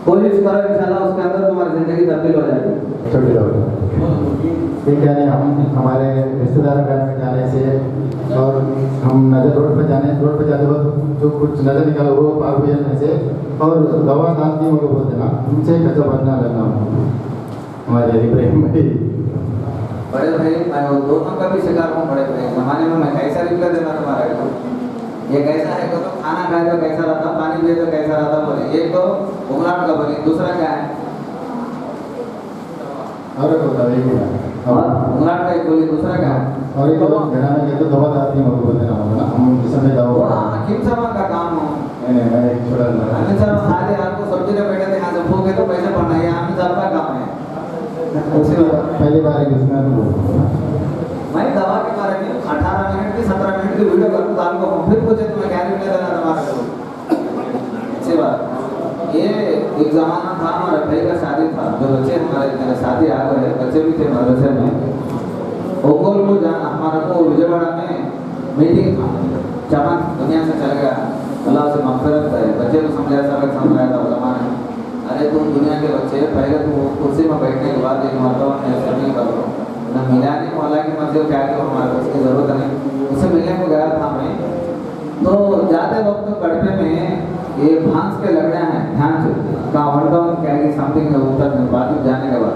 [SPEAKER 1] कोशिश करो इंशाल्लाह उसके अंदर तुम्हारी जिंदगी तब्दील हो जाएगी।
[SPEAKER 3] छोटी ये क्या नहीं, हम हमारे रिश्तेदार घर में जाने से और हम नजर रोड पर जाते वक्त जो कुछ नजर निकाला वो पार हो जाने से और दवा दांती वो बोलते ना उनसे कच्चा बचना लगना हमारे इब्राहिम भाई
[SPEAKER 1] बड़े भाई मैं वो दोनों का भी शिकार हूँ। बड़े भाई जमाने में मैं कैसा रिप्लाई देना तुम्हारा को, ये कैसा है तो खाना खाए तो कैसा रहता, पानी पिए तो कैसा रहता बोले, एक तो उंगलाट का बोले, दूसरा क्या है
[SPEAKER 3] और होता है
[SPEAKER 1] उंगलाट का एक बोली, दूसरा क्या है
[SPEAKER 3] और एक घर में गए तो दवा दांती वो बोलते ना हम इस समय दवा
[SPEAKER 1] हकीम साहब का काम हो।
[SPEAKER 3] मैं एक छोटा
[SPEAKER 1] हकीम साहब खाली आपको सब्जी में बैठे थे, यहाँ से भूखे तो पैसे पड़ना है, हकीम साहब का काम है।
[SPEAKER 3] पहली बार इसमें
[SPEAKER 1] मैं दवा के बारे में 18 मिनट की 17 मिनट की वीडियो करता
[SPEAKER 7] आपको फिर पूछे तो मैं क्या रिप्लाई देना तुम्हारे को? अच्छी बात। ये एक जमाना था, हमारे भाई का शादी था, जो बच्चे हमारे मेरे शादी आ गए, बच्चे भी थे मदरसे में। ओंगोल को जाना हमारा को विजयवाड़ा में मीटिंग था, चमन दुनिया से चल गया, अल्लाह से मगफिरत करे। बच्चे को समझाया, सबक समझाया था उलमा ने, अरे तुम दुनिया के बच्चे, पहले तुम कुर्सी में बैठने के बाद एक मरतबा में नहीं करो ना, मिला नहीं वाला की मर्जी क्या कि हमारे उसकी ज़रूरत नहीं। उससे मिलने को गया था मैं, तो जाते वक्त गड्ढे में ये भांस के लग रहे हैं, ध्यान से कहा वर्डा क्या कि समथिंग उत्तर में बात जाने के बाद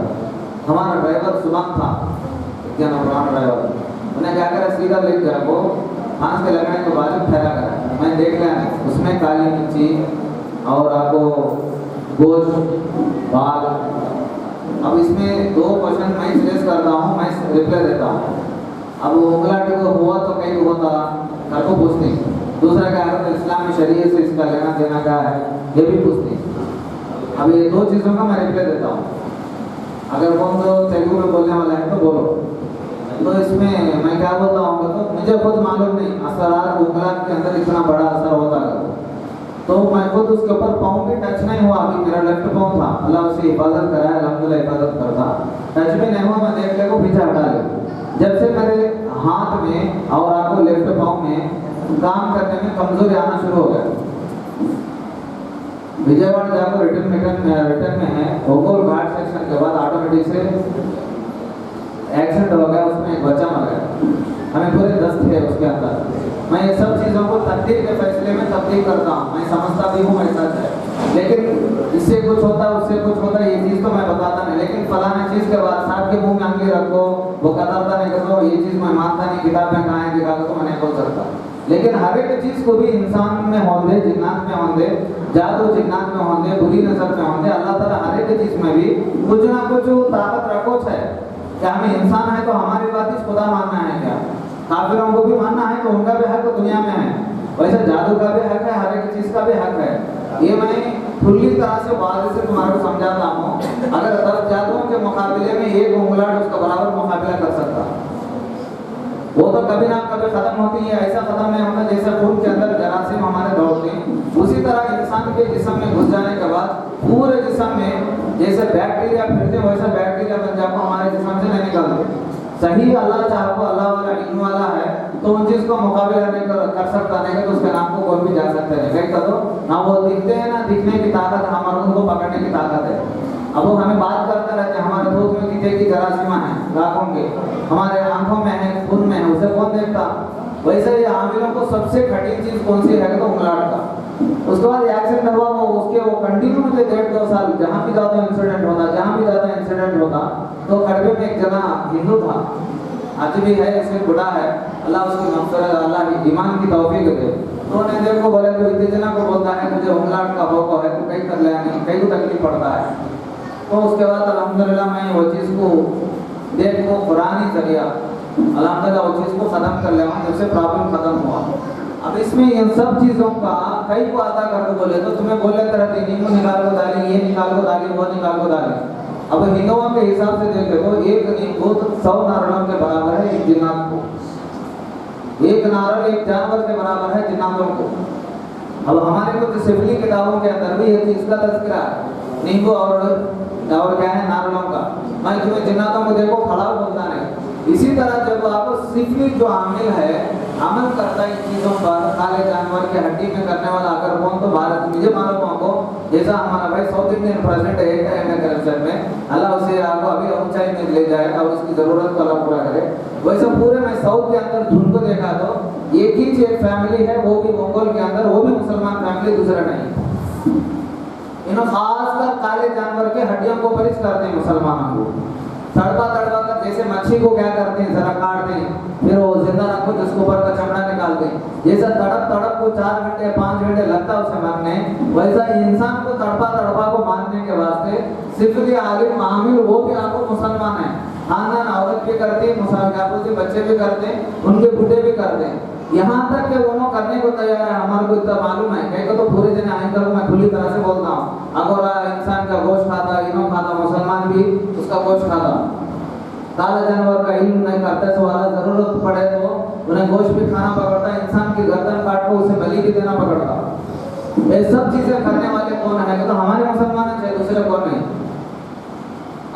[SPEAKER 7] हमारा ड्राइवर सुबह था, क्या नाम पुराना ड्राइवर, उन्हें क्या करा सीधा लेके गया वो भांस के लगने के बाद ठहरा करा। मैं देख लिया उसमें काली मिर्ची और आपको गोश्त बाल। अब इसमें दो क्वेश्चन मैं रेस करता हूँ, मैं रिप्लाई देता हूँ। अब वो उंगलाटे को हुआ तो कहीं होता घर को पूछती, दूसरा क्या है तो इस्लामी शरीयत से इसका लेना देना क्या है ये भी पूछती। अब ये दो चीज़ों का मैं रिप्लाई देता हूँ, अगर कौन तो तेलुगु में बोलने वाला है तो बोलो। तो इसमें मैं क्या बोलता हूँ तो मुझे खुद मालूम नहीं असरार उंगलाट के अंदर इतना बड़ा असर होता है, तो मैं खुद उसके ऊपर पाँव भी टच नहीं हुआ। अभी मेरा लेफ्ट पाँव था, अल्लाह उसे हिफाजत कराया, अल्हम्दुलिल्लाह हिफाजत करता, टच भी नहीं हुआ। मैं देख ले को पीछे हटा ले, जब से मेरे हाथ में और आपको लेफ्ट पाँव में काम करने में कमजोरी आना शुरू हो गया। विजयवाड़ा जाकर रिटर्न में है, ओंगोल घाट सेक्शन के बाद ऑटोमेटिक से एक्सीडेंट हो गया, उसमें एक बच्चा मर गया, हमें पूरे 10 थे उसके अंदर। मैं ये सब चीज़ों को तकदीर के फैसले में तब्दील करता हूँ, मैं समझता भी हूँ ऐसा है, लेकिन इससे कुछ होता उससे कुछ होता ये चीज़ तो मैं बताता नहीं। लेकिन फलाना चीज़ के बाद साहब के मुंह में अंगली रखो, वो कतरता नहीं करो, ये चीज़ मैं मानता नहीं, किताब में कहाँ है दिखा तो मैं नहीं बोल सकता। लेकिन हर एक चीज़ को भी इंसान में होंगे, जिन्नात में होंगे, जादू जिन्नात में होंगे, बुरी नजर में होंगे, अल्लाह ताला हर एक चीज़ में भी कुछ ना कुछ ताकत रखो है। क्या हमें इंसान है तो हमारी बात इस खुदा मानना है क्या? काफिरों को भी मानना है तो उनका भी हक दुनिया में है, वैसे जादू का भी हक है, हर एक चीज़ का भी हक है। ये मैं खुली तरह से वाज़ेह से तुम्हारे को समझाता हूँ। अगर 10 जादुओं के मुकाबले में एक उंगलाट उसका बराबर मुकाबला कर सकता, वो तो कभी ना कभी खत्म होती है। ऐसा खत्म नहीं होता जैसे खून के अंदर जरासीम हमारे दौड़ते हैं, उसी तरह इंसान के जिस्म में घुस जाने के बाद पूरे जिस्म में जैसे बैक्टीरिया फिरते वैसा बैक्टीरिया बन जाको हमारे जिस्म से नहीं निकलते। सही अल्लाह चाहो को अल्लाह वाला इल्म वाला है तो उन चीज़ को मुकाबला नहीं कर सकता, नहीं तो उसके नाम को कोई भी जा सकता है। कहीं करो ना वो दिखते हैं ना दिखने की ताकत है, हमारे उनको पकड़ने की ताकत है। अब वो हमें बात करते रहते हैं, हमारे दूध में कीड़े की जरासीमा है, लाखों के हमारे आंखों में है, खून में है, उसे कौन देखता? वैसे ही आमिलों को सबसे कठिन चीज़ कौन सी है तो उंगलाट का। उसके बाद एक्सीडेंट हुआ, वो उसके वो कंटिन्यू मुझे 1.5-2 साल जहाँ भी जाता इंसिडेंट होता, जहाँ भी जाता इंसिडेंट होता। तो कड़वे में एक जना हिंदू था, आज भी है, इसमें बुढ़ा है, अल्लाह उसकी मग़फ़िरत, अल्लाह ईमान की तौफीक दे। तो उन्हें देख को बोले तो इतने जना को बोलता है मुझे उंगलाट का भौक है, तो कहीं कर लिया नहीं, कहीं को तकलीफ पड़ता है। तो उसके बाद अल्हम्दुलिल्लाह मैं वो चीज़ को देख को कुरानी जरिया अल्हम्दुलिल्लाह वो चीज़ को ख़त्म कर लिया, जब से प्रॉब्लम ख़त्म हुआ। अब इसमें इन सब चीज़ों का कई को अदा कर बोले तो तुम्हें बोले रहते नींबू निकाल को डाली, ये निकाल को डाली, वो निकाल को डाली। अब हिंदुओं के हिसाब से देखे तो एक नींबू 100 नारियों के बराबर है एक जिन्नात को, एक नारियल एक जानवर के बराबर है जिन्नातों को। अब हमारे कुछ सिफली किताबों के अंदर भी ये चीज़ का तज़किरा है, नींबू और क्या है नारियों का। मैं तुम्हें जिन्नातों को देखो खड़ा बोलता नहीं। इसी तरह जब आप सिफली जो आमिल है अमल करता है इन चीज़ों पर, काले जानवर के हड्डी में करने वाला अगर कौन तो भारत मुझे मालूम आपको, जैसा हमारा भाई साउथ इंडियन प्रेसिडेंट है करप्शन में, अल्लाह उसे आपको अभी ऊंचाई में ले जाए और उसकी ज़रूरत को अल्लाह पूरा करे। वैसे पूरे में साउथ के अंदर धुन को देखा तो एक ही एक फैमिली है, वो भी मंगोल के अंदर, वो भी मुसलमान फैमिली, दूसरा नहीं। इन्हों खासकर काले जानवर के हड्डियों को परिच करते हैं मुसलमानों को, तड़पा तड़पा कर जैसे मच्छी को क्या करते हैं जरा काटते हैं, फिर वो जिंदा रखो जिसके ऊपर का चमड़ा निकालते हैं, जैसा तड़प तड़प को 4 घंटे 5 घंटे लगता है उसे मरने, वैसा इंसान को तड़पा तड़पा को मारने के वास्ते सिफली आलिम आमिल वो भी आपको मुसलमान है, खानदान औरत भी करती है, मुसलमान के बच्चे भी करते हैं, उनके बूढ़े भी करते हैं, यहाँ तक कि वो करने को तैयार है। हमारे को इतना मालूम है कहीं को तो पूरे दिन आए करो, मैं खुली तरह से बोलता हूँ, अगर इंसान का गोश्त खाता, इनो खाता, मुसलमान भी उसका गोश्त खाता, काला जानवर का इल्म नहीं करते तो वाला जरूरत पड़े तो उन्हें गोश्त भी खाना पड़ता है। इंसान की गर्दन ये सब चीजें करने वाले कौन है? तो हमारे मुसलमान है, दूसरे कौन है?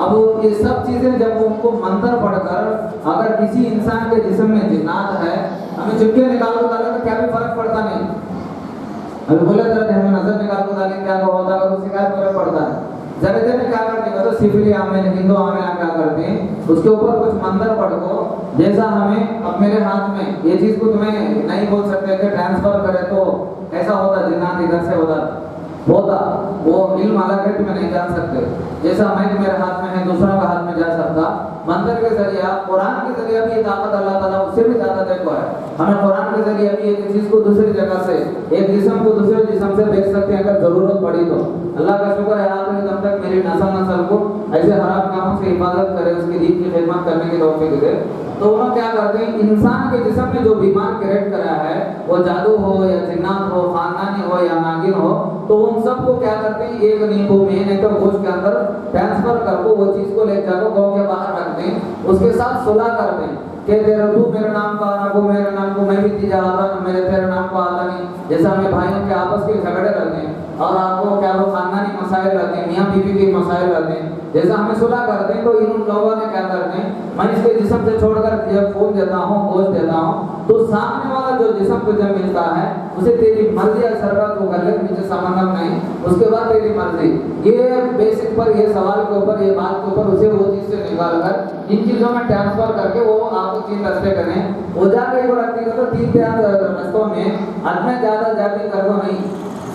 [SPEAKER 7] अब ये सब चीजें जब उनको मंत्र पढ़कर अगर किसी इंसान के जिस्म में जिन्नात है, हमें चुटकी निकाल को डाले तो क्या भी फर्क पड़ता नहीं। अभी बोले जरा हमें नजर निकाल को डाले क्या होता है, उससे क्या फर्क पड़ता है? जरा में क्या करते हैं तो सिफिली आमेन हिंदू आमेन क्या करते हैं, उसके ऊपर कुछ मंत्र पढ़ को, जैसा हमें अब मेरे हाथ में ये चीज को तुम्हें नहीं बोल सकते कि ट्रांसफर करे तो ऐसा होता, जिन्नात इधर से उधर होता, वो इल्म अलग है, तुम्हें नहीं जान सकते। जैसा मैं मेरे हाथ में है दूसरा का हाथ में जा सकता, मंत्र के जरिए कुरान के जरिए भी ये ताकत अल्लाह ताला उससे भी ज्यादा देखो है। हमें कुरान के जरिए भी एक चीज को दूसरी जगह से, एक जिस्म को दूसरे जिस्म से देख सकते हैं अगर जरूरत पड़ी तो। अल्लाह का शुक्र है आखिरी दम तक मेरी नस्ल को ऐसे हराम कामों से हिफाजत करे, उसकी दीन की खिदमत करने की तौफीक दे। तो वो क्या करते हैं, इंसान के जिस्म में जो बीमार क्रिएट करा है, वो जादू हो या जिन्नात हो, खानदानी हो या नागिन हो, तो उन सबको क्या करते हैं एक नींबू में नहीं तो गोश्त के अंदर ट्रांसफर करके वो चीज को ले जाकर गाँव के बाहर रखते हैं, उसके साथ सुलह करते हैं कि तेरा तू मेरे नाम का आना, वो मेरे नाम को, मैं भी तीजा आता मेरे तेरे नाम को आता नहीं। जैसा हमें भाइयों के आपस के झगड़े रहते हैं और आपको क्या वो खानदानी मसाइल रहते हैं, मियाँ बीवी के मसाइल रहते हैं, जैसा हमें सुलह करते हैं तो इन लोगों ने क्या करते हैं, मैं इसके जिस्म से छोड़कर जब खून देता हूँ, गोश्त देता हूँ, तो सामने वाला जो जिस्म तुझे मिलता है उसे तेरी मर्जी या सरकार को कर ले, मुझे संबंध नहीं, उसके बाद तेरी मर्जी। ये बेसिक पर, ये सवाल के ऊपर, ये बात के ऊपर उसे वो चीज से निकाल कर इन चीजों में ट्रांसफर करके वो आपको 3 रास्ते करें, वो जाके वो रखती है तो 3 रास्तों में में ज्यादा जाति कर को नहीं,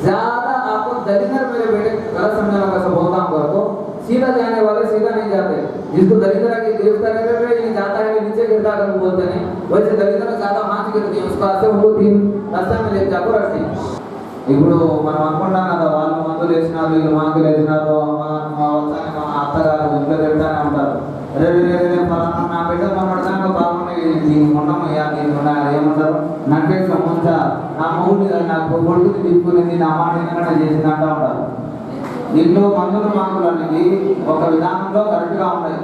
[SPEAKER 7] ज्यादा आपको दरिद्र मेरे बेटे गलत समझना कैसे बोलता हूँ घर को, सीधा जाने वाले सीधा नहीं जाते, जिसको दरिद्र की गिरफ्तार ये जाता है नीचे गिरता कर बोलते नहीं, वैसे दरिद्र ज्यादा हाथ गिरती है उसका आसे उनको 3 रास्ता में ले जाकर रखती। ఇప్పుడు మనం అనుకుంటాం కదా వాళ్ళు మందులు వేసినారు, వీళ్ళు మాకులు వేసినారు, మా అత్తగారు ఇంట్లో తిడతానే ఉంటారు, రే ఫలానా నా బిడ్డ మొన్నడతాను బాగున్నాయి దీనికి మొన్నమయ్యా దీనికి ఏమంటారు నన్ను ముంచ నా మూడు నాకు కొడుకుని తీసుకుని నా మాట వినకుండా చేసింది అంటూ ఉంటారు. దీంట్లో మందులు మాకులు అనేది ఒక విధానంలో కరెక్ట్గా ఉన్నాయి.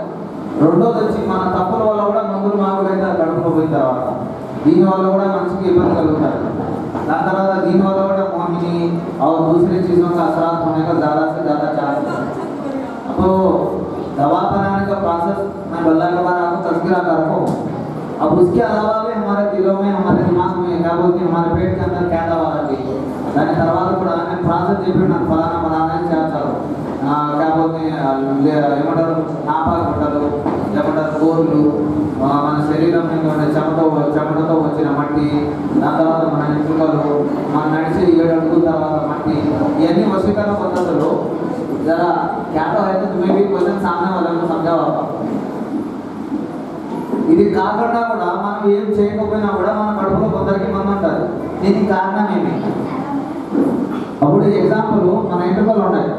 [SPEAKER 7] రెండోది వచ్చి మన తప్పుల వల్ల కూడా మందులు మాకులు అయితే కడుపులో పోయిన తర్వాత దీనివల్ల కూడా మనిషికి ఇబ్బంది కలుగుతారు. దాని తర్వాత దీనివల్ల కూడా మోహిని और दूसरी चीज़ों का असरात होने का ज़्यादा से ज़्यादा चांस है। तो दवा बनाने का प्रोसेस मैं बल्ला के बार आपको तस्करा कर रहा हूँ। अब उसके अलावा भी हमारे दिलों में, हमारे दिमाग में क्या बोलते हैं, हमारे पेट के अंदर क्या दवा रहती है, मैंने తర్వాత కూడా నేను ప్రాసెస్ చెప్పి నాకు ఫలానా ఫలానా చేస్తారు क्या बोलते हैं ఏమంటారు నాపాలు పట్టలు, ఏమంటారు గోర్లు, మన శరీరం మీద ఉండే చెమటతో వచ్చిన మట్టి, దాని తర్వాత మన ఎంట్రుకలు, మన నడిచి 7 అడుగుల తర్వాత మట్టి, ఇవన్నీ వశీకరణ పద్ధతులు जरा क्या तो है तो तुम्हें भी क्वेश्चन सामने वाले को समझावा। ఇది కాకుండా కూడా మనం ఏం చేయకపోయినా కూడా మన కడుపులో కొందరికి మంది ఉంటారు, దీనికి కారణం ఏమి? అప్పుడు एग्जांपल మన ఎంట్రుకలు ఉన్నాయి,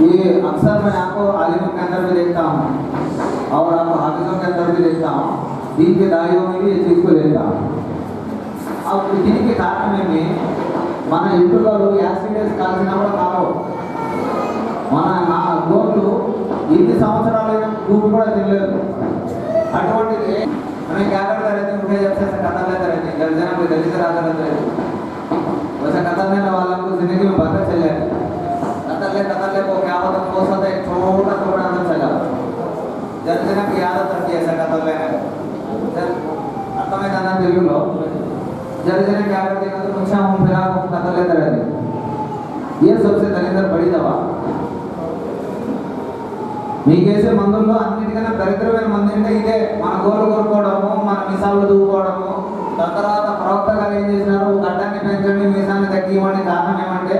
[SPEAKER 7] ये अक्सर मैं आपको आलिमों के अंदर भी देखता हूँ और आपको हाफिजों के अंदर भी देखता हूँ, दीन के दाइयों में भी ये चीज़ को देखता हूँ। अब दीन के कारण में మన ఎంట్రుకలు యాసిడస్ కాల్చినప్పుడు కావు, మన నా గోర్లు ఎన్ని సంవత్సరాలైనా భూమి కూడా తినలేదు, అటువంటిది हमें क्या करता रहते हैं, उठे जब से कतल लेते रहते हैं, गर्जना कोई दलित आता रहते हैं, वैसे कतल लेने वालों को जिंदगी में पता चल जाए, कतल ले को क्या होता है, बहुत सारे छोटा टुकड़ा अंदर चला गर्जना की आदत रखी है ऐसा कतल लेने आता में जाना తెలుగు లో गर्जना क्या करते हैं तो मुझे हम फिर आप कतल लेते रहते हैं। ये सबसे दरिद्र बड़ी दवा మీకేసే మందుల్లో అన్నిటికన్నా దరిద్రమైన మందు అంటే ఇదే, మన గోలు కొనుక్కోవడము, మన మిసాలు దూకోవడము. దాని తర్వాత ప్రవక్త గారు ఏం చేసినారు, గడ్డాన్ని పెంచండి మీసాన్ని తగ్గివ్వండి. కారణం ఏమంటే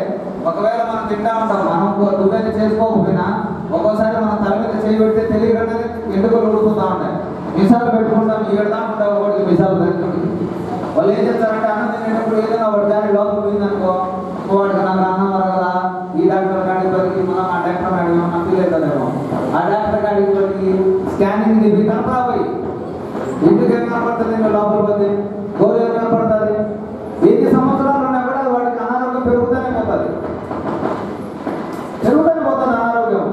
[SPEAKER 7] ఒకవేళ మనం తింటా ఉంటాం, మనం దువ్వెని చేసుకోకపోయినా ఒక్కోసారి మన తల మీద చేయి పెడితే తెలియకుండా ఎండుకలు ఊడిపోతూ ఉంటాయి, మిసాలు పెట్టుకుంటాం, ఈడతా ఉంటాం, ఒకటికి మిసాలు పెట్టుకుంటాం. వాళ్ళు ఏం చేస్తారంటే అన్నం తినేటప్పుడు ఏదైనా ఒకటి దాని లోపల పోయిందనుకో, వాడికి నాకు అన్నం వరగదా, ఈ డాక్టర్ కాడికి బతికి మనం ఆ డాక్టర్ కాడికి మనం ఫీల్ అవుతుందేమో, ఆ డాక్టర్ కాడికి బతికి స్కానింగ్ దిగి కనపడబోయి ఇంటికి ఏం కనపడుతుంది, లోపల పోతే గోరు ఏం కనపడుతుంది, ఎన్ని సంవత్సరాలు ఉన్నా కూడా వాడికి అనారోగ్యం పెరుగుతూనే పోతుంది అనారోగ్యం.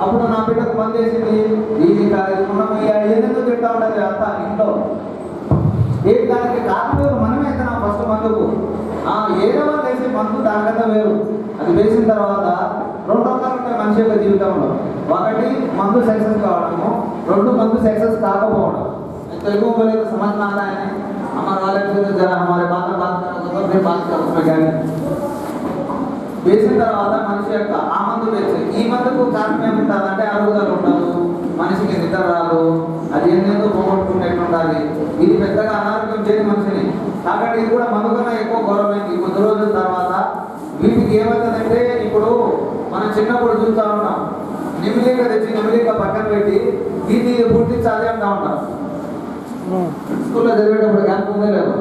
[SPEAKER 7] అప్పుడు నా బిడ్డకు మంది వేసింది ఇది మనం ఏదైనా తింటా ఉంటుంది అంత ఇంట్లో దానికి కారణం మనమే అయితే నా ఫస్ట్ మందుకు ఏదో వేసి మందు దానికంతా వేరు. అది వేసిన తర్వాత 2 రకాలు ఉంటాయి మనిషి యొక్క జీవితంలో. ఒకటి మందు సక్సెస్ కావడము, 2 మందు సక్సెస్ కాకపోవడం. తెలుగు बोले तो समझ में आता है हमारे वाले फिर जरा हमारे बात करो तो फिर बात करो उसमें क्या है. వేసిన తర్వాత మనిషి యొక్క ఆ మందు వేసి ఈ మందుకు కారణం ఏముంటుందంటే అరుగుదల ఉండదు, మనిషికి నిద్ర రాదు, అది ఎన్నెందో పోగొట్టుకునేట్టు ఉండాలి. ఇది పెద్దగా అనారోగ్యం చేయని మనిషిని. కాబట్టి ఇది కూడా మందు కన్నా ఎక్కువ గౌరవమైంది. కొద్ది రోజుల తర్వాత వీటికి ఏమవుతుందంటే, ఇప్పుడు మనం చిన్నప్పుడు చూస్తూ ఉంటాం, నిమిలిక తెచ్చి నిమిలిక పక్కన పెట్టి దీన్ని పుట్టించాలి అంటూ ఉంటాం. స్కూల్లో చదివేటప్పుడు జ్ఞాపకం ఉందే లేదు.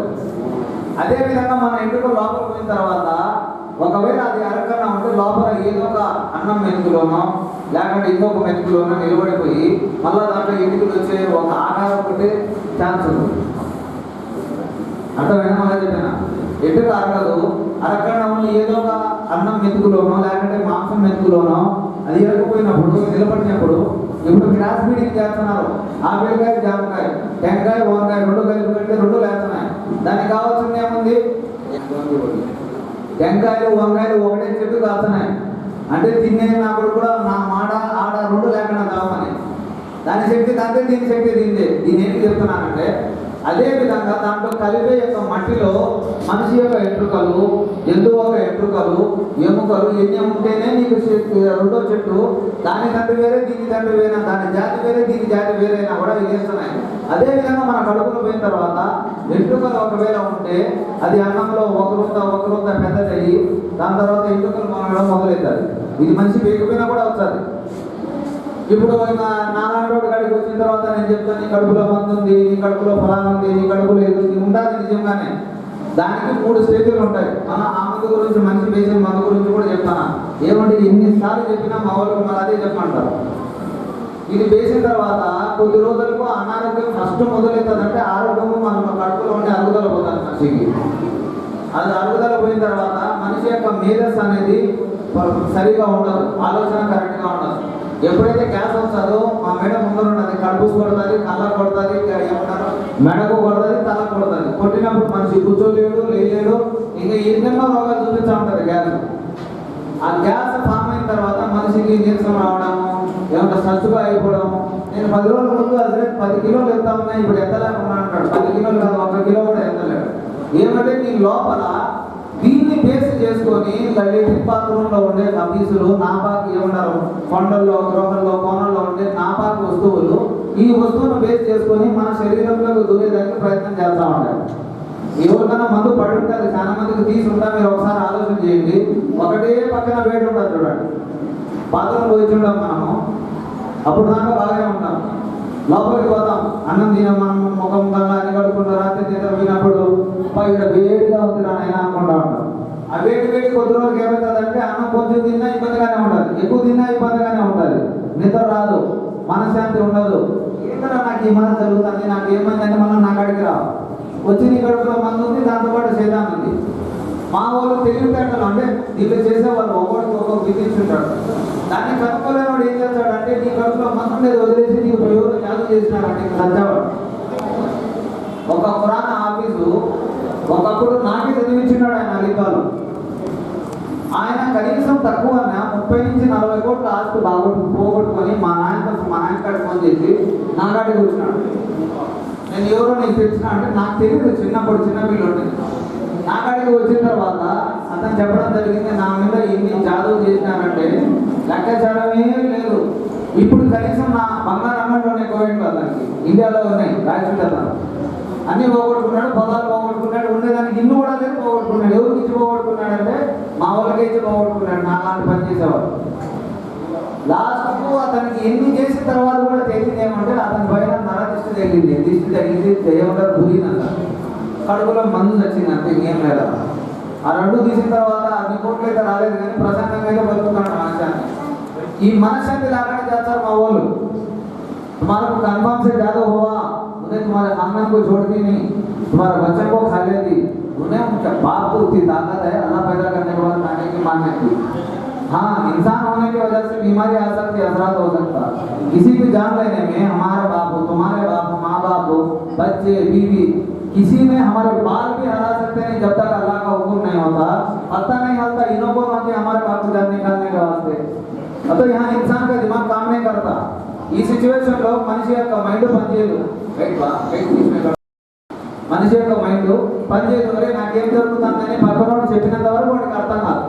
[SPEAKER 7] అదేవిధంగా మన ఇంటికి లోపల పోయిన తర్వాత ఒకవేళ అది అరకన్నా ఉంటే లోపల ఏదో ఒక అన్నం మెతుకులోనో లేకపోతే ఇంకొక మెతుకులోనో నిలబడిపోయి మళ్ళా దాంట్లో ఇంటికి వచ్చే ఒక ఆకారం ఒకటి ఛాన్స్ ఉంది. అర్థమైనా మళ్ళీ చెప్పిన ఎటుకు అరగదు. అరకన్నా ఉన్న ఏదో ఒక అన్నం మెతుకులోనో లేకపోతే మాంసం మెతుకులోనో అది ఎరకపోయినప్పుడు నిలబడినప్పుడు ఇప్పుడు గ్రాస్ ఫీడింగ్ చేస్తున్నారు. ఆపిల్కాయ, జామకాయ, టెంకాయ, వంకాయ 2 కలిపి పెడితే 2 లేస్తున్నాయి. దానికి కావాల్సింది ఏముంది? టెంకాయలు వంకాయలు ఒకటే చెట్టు కాస్తున్నాయి అంటే తినేటప్పుడు కూడా నా మాట ఆడ 2 లేకుండా కావమని. దాని శక్తి దాంతే, దీని శక్తి దీందే. దీని ఏంటి చెప్తున్నానంటే, అదే విధంగా దాంట్లో కలిపే యొక్క మట్టిలో మనిషి యొక్క ఎంట్రుకలు, జంతువు యొక్క ఎంట్రుకలు, ఎముకలు ఎన్ని ఉంటేనే నీకు 2వ చెట్టు. దాని తండ్రి వేరే, దీని తండ్రి వేరే, దాని జాతి వేరే, దీని జాతి వేరైనా కూడా ఇదేస్తున్నాయి. అదేవిధంగా మన కడుపులో పోయిన తర్వాత ఎంట్రుకలు ఒకవేళ ఉంటే అది అన్నంలో ఒకరుంత పెద్దదయ్యి దాని తర్వాత ఎంట్రుకలు మనడం మొదలవుతుంది. ఇది మనిషి వేయకపోయినా కూడా వస్తుంది. ఇప్పుడు నాలాంటి కాడికి వచ్చిన తర్వాత నేను చెప్తాను, నీ కడుపులో మందు ఉంది, నీ కడుపులో ఫలానా ఉంది, నీ కడుపులో ఏది ఉంది, ఉండాలి నిజంగానే. దానికి 3 స్టేజ్లు ఉంటాయి. మన ఆ మందు గురించి, మనిషి వేసిన మందు గురించి కూడా చెప్తాను. ఏమంటే ఎన్నిసార్లు చెప్పినా మా వాళ్ళు మరి అదే చెప్పమంటారు. ఇది వేసిన తర్వాత కొద్ది రోజులకు అనారోగ్యం ఫస్ట్ మొదలవుతుందంటే ఆరోగ్యము మన కడుపులో ఉండే అరుగుదల పోతుంది మనిషికి. అది అరుగుదల పోయిన తర్వాత మనిషి యొక్క మేధస్సు అనేది సరిగా ఉండదు, ఆలోచన కరెక్ట్గా ఉండదు. ఎప్పుడైతే గ్యాస్ వస్తుందో మా మెడ ముందర ఉన్నది, కడుపు కొడుతుంది, కళ్ళ కొడుతుంది, ఏమంటారు మెడకు కొడుతుంది, తల కొడుతుంది. కొట్టినప్పుడు మనిషి కూర్చోలేడు, లేలేడు, ఇంకా ఎన్నెన్నో రోగాలు చూపిస్తూ ఉంటుంది గ్యాస్. ఆ గ్యాస్ ఫామ్ అయిన తర్వాత మనిషికి నీరసం రావడము, ఏమంటే సచ్చుగా అయిపోవడము. నేను 10 రోజుల ముందు అసలు 10 కిలోలు ఎత్తా ఉన్నాయి, ఇప్పుడు ఎత్తలేకుండా అంటాడు. 10 కిలోలు కాదు, 1 కిలో కూడా ఎత్తలేడు. ఏమంటే నీ లోపల దీన్ని బేస్ చేసుకొని లెట్రిన్ బాత్రూంలో ఉండే కమీసులు, నాపాకు ఏమన్నారు కొండల్లో, గృహంలో, కోణంలో ఉండే నాపాకు వస్తువులు, ఈ వస్తువును బేస్ చేసుకొని మన శరీరంలోకి దూరేదానికి ప్రయత్నం చేస్తూ ఉంటారు. ఎవరికైనా మందు పడి ఉంటుంది, చాలా మందికి తీసి ఉంటా. మీరు ఒకసారి ఆలోచన చేయండి. ఒకటే పక్కన వేడి ఉంటుంది చూడండి. బాత్రూమ్ పోయి చూద్దాం మనము, అప్పుడు దాకా బాగానే ఉంటాం. లోపలికి పోతాం, అన్నం తినాం, మనం ముఖం కన్నా అని కడుకుంటూ రాత్రి నిద్ర పోయినప్పుడు ఇక్కడ వేడిగా ఉంది నాయన అనుకుంటా ఉంటాం. ఆ వేడి కొద్ది రోజులకి ఏమవుతుందంటే అన్నం కొంచెం తిన్నా ఇబ్బందిగానే ఉంటుంది, ఎక్కువ తిన్నా ఇబ్బందిగానే ఉంటుంది, నిద్ర రాదు, మనశ్శాంతి ఉండదు. ఏంటన్నా నాకు ఈ మనసు జరుగుతుంది, నాకు ఏమైందని మనం నా కాడికి రావు. వచ్చి నీ కడుపులో మందు ఉంది, దాంతోపాటు శైతాన్ ఉంది. మా వాళ్ళు తెలివితేటలు అంటే దీన్ని చేసేవాళ్ళు ఒక్కొక్కడికి ఒక్కొక్క విధించుంటాడు. దాన్ని కనుక్కోలేని వాడు ఏం చేస్తాడంటే నీ కడుపులో మందు మీద వదిలేసి నీకు ఎవరు జాగ్రత్త చేసినాడంటే సత్యవాడు. ఒక పురాణ ఆఫీసు ఒకప్పుడు నాకే చదివించున్నాడు ఆయన అలీపాలు. ఆయన కనీసం తక్కువ 30 నుంచి 40 కోట్ల ఆస్తి పోగొట్టుకొని మా నాయన కాడికి ఫోన్ చేసి నా కాడికి వచ్చినాడు. నేను ఎవరో నీకు తెలిసిన అంటే నాకు తెలియదు, చిన్నప్పుడు చిన్న పిల్లలు. నా కాడికి వచ్చిన తర్వాత అతను చెప్పడం జరిగింది, నా మీద ఎన్ని జాదువు చేసినారంటే లెక్కాచారమే లేదు. ఇప్పుడు కనీసం నా బంగారు అమ్మలోనే కోవిడ్ అతనికి ఇండియాలో ఉన్నాయి, రాజకీయ అన్నీ పోగొట్టుకున్నాడు, పొలాలు పోగొట్టుకున్నాడు, ఉండేదానికి ఇల్లు కూడా లేదు, పోగొట్టుకున్నాడు. ఎవరికి ఇచ్చి పోగొట్టుకున్నాడంటే మా వాళ్ళకి ఇచ్చి పోగొట్టుకున్నాడు, నా లాంటి పని చేసేవాడు. లాస్ట్కు అతనికి ఎన్ని చేసిన తర్వాత కూడా తెలియదు ఏమంటే అతని పైన నరదిష్టి తగిలింది. దిష్టి తగిలింది, ఏమంటారు పులినంత, కడుపులో మందు వచ్చింది, అంతే, ఇంకేం లేదా. ఆ 2 తీసిన తర్వాత 10 కోట్లు అయితే రాలేదు, కానీ ప్రశాంతంగా అయితే బతుకుతున్నాడు మనశ్శాంతి. ఈ మనశ్శాంతి లేకుండా చేస్తారు మా వాళ్ళు. तुम्हारा को कंफर्म से ज्यादा हुआ, उन्हें तुम्हारे खानदान को छोड़ दी नहीं, तुम्हारे बच्चे को खा लेती, उन्हें उनका बाप को उतनी ताकत है अल्लाह पैदा करने के बाद खाने की मानने की। हाँ, इंसान होने की वजह से बीमारी आ सकती है, असरात हो सकता है। किसी भी जान लेने में हमारे बाप हो, तुम्हारे बाप हो, माँ बाप हो, बच्चे, बीवी, किसी में हमारे बाल भी हरा सकते सकते नहीं जब तक अल्लाह का हुक्म नहीं होता। पता नहीं होता इन्हों को आके हमारे बाप को जान निकालने के वास्ते। अब तो यहाँ इंसान का दिमाग काम नहीं करता। ఈ సిచ్యువేషన్ లో మనిషి యొక్క మైండ్ పనిచేయదు. మనిషి యొక్క మైండ్ పనిచేయదు. అరే నాకేం జరుగుతుందని పక్కనోడు చెప్పినంత వరకు వాడికి అర్థం కాదు.